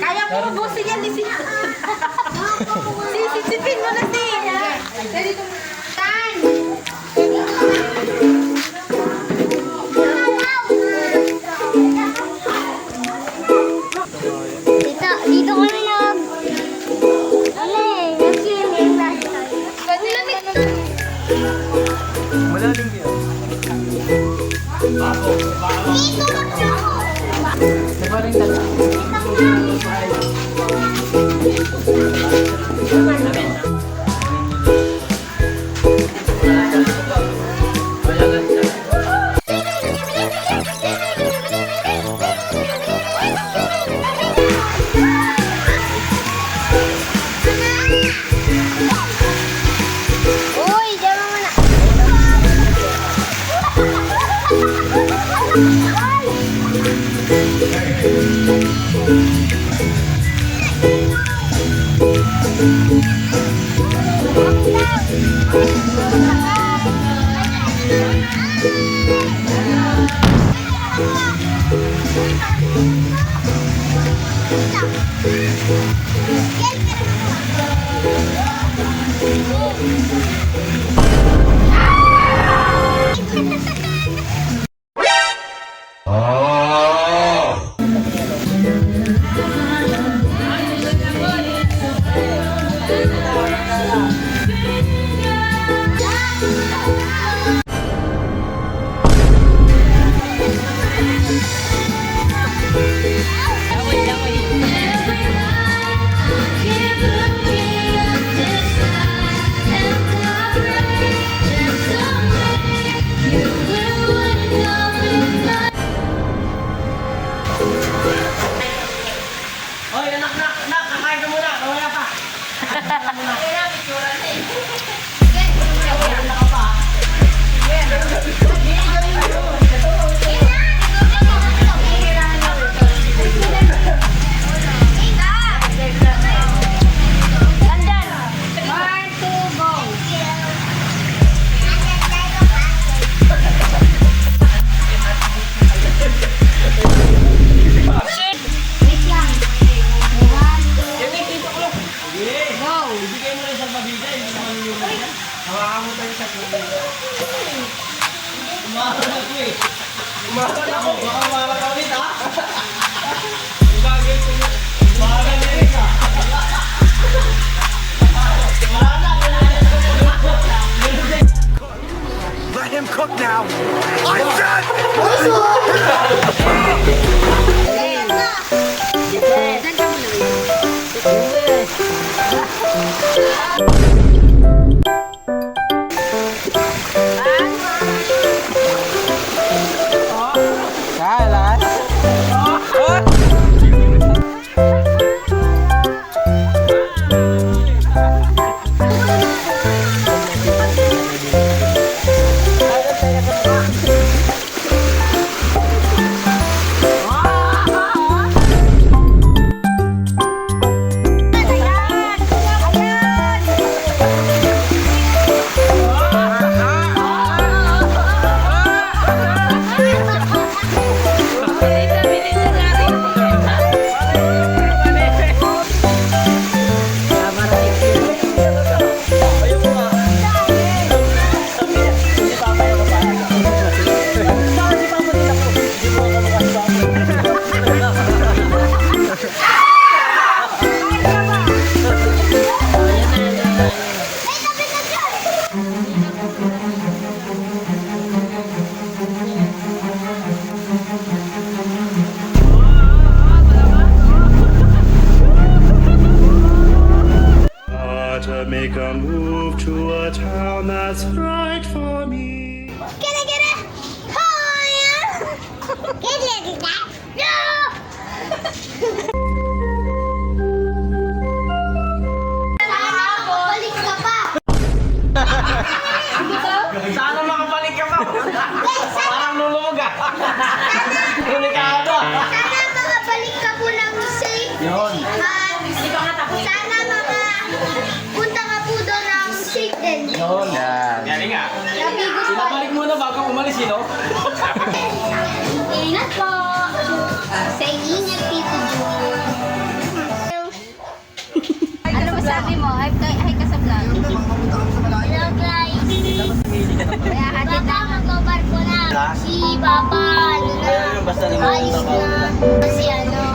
Kaya mo ubusin yan ni Sisipin mo na siya. Tan! Dito kami nag... Ano eh? Nag-swimming na. Malalim yan. Dito Nagwaring tala. Uy, diyan mo muna. Hoy, anak, kakain ka muna. Kawala pa. Ibigay mo rin sa pabigay. Hindi naman yung mga. Hawakan mo tayo sa pabigay. Umahan ako eh. Umahan ako. Baka umahan ka ulit ha. Ibagay ko mo. Umahan niya rin ha. Let him cook now. I'm done. Yun. Sana punta ka po doon ng Satan. Yun. Yan. Galing nga. Nabigos pa. Pinabalik muna bago umalis, no? Ingat po. Sa ingat, Tito Jun. Ano masabi mo? Hi ka sa vlog. Hello guys. Kaya hatid Papa, na. magbabarko na. Si Papa, ano na. Basta rin Ayos na. Kasi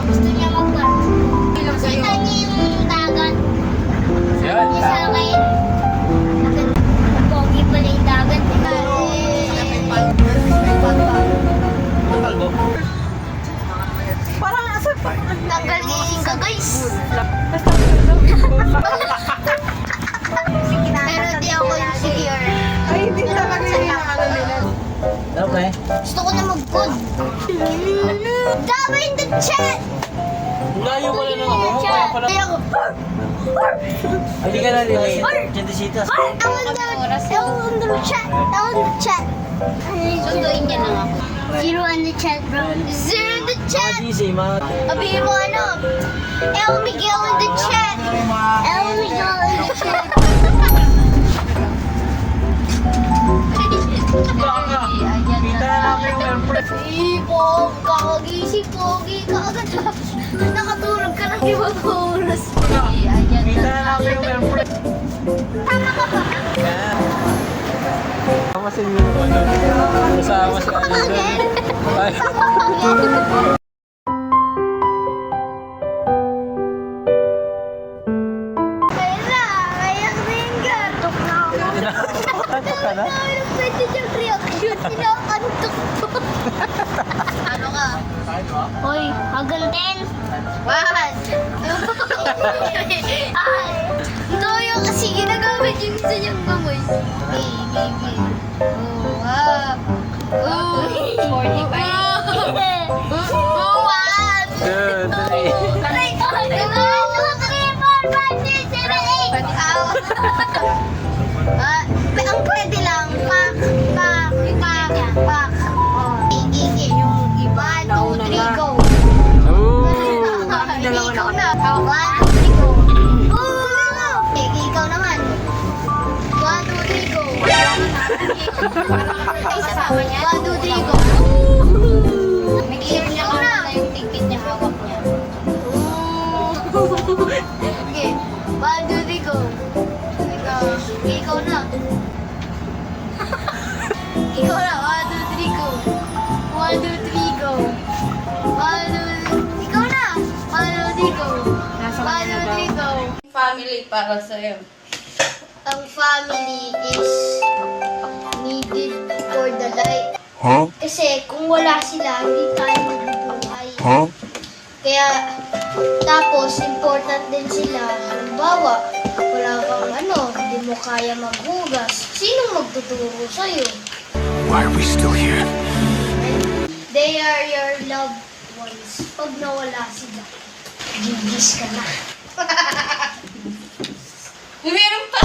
gusto niya magbarko. Kita niya yung dagat. Yun. Niya sa akin. Pogi pala yung dagat. Parang asa pa. Nagaling ka guys. Pero di ako yung secure. Ay, hindi talaga yung ano nila. Okay. Gusto ko na mag-good. Dami in the chat! Layo pala ng ako. Kaya pala. Kaya ako, Hindi ka na rin. Chandisitas. I want the chat. Sunduin niya lang ako. Zero on the chat, bro. Zero in the chat! GC, mga... Sabihin mo ano? El Miguel in the chat! El Miguel in the chat! Kita na namin yung airplane. Ipog, kakagising, pogi, kaagad. Nakatulog ka ng ibang oras. Kita na namin yung airplane. Tama ka ba? Kasama si Mino. Kasama si Again? Ay. Again? Kaya, kaya finger. Tok na ako. Ano ka na? Ano pwede yung reaction? Sinakantok ko. Ano ka? Hoy, hanggang 10. One. Toyo kasi ginagamit yung gusto niyang gamoy. Oh, wow. Oh, 45. One. 2, 3. Aray, 1, 2, 3, 4, 5, 6, 7, 8. Ang pwede lang, pak. Oh. Gigi, yung iba. 1, 2, 3, go. Ikaw na. 1, 2, 3, go. Sige, ikaw naman. 1, 2, 3, go. Ay, sasama niya. 1, 2, 3, go. May isip niya kung ano yung tigpit niya hawak niya. Okay, 1, 2, 3, go. Ikaw na. Ikaw na, 1, 2, 3, go. 1, 2, 3, go. 1, 2, ikaw na. 1, 2, 3, go. Nasa 1, 2, 3, go. Family para sa'yo. Ang family is needed for the life. Huh? Kasi kung wala sila, hindi tayo mabubuhay. Huh? Kaya, tapos, important din sila. Halimbawa, wala kang hindi mo kaya maghugas. Sinong magtuturo sa'yo? Why are we still here? They are your loved ones. Pag nawala sila, gigis ka na. Meron pa.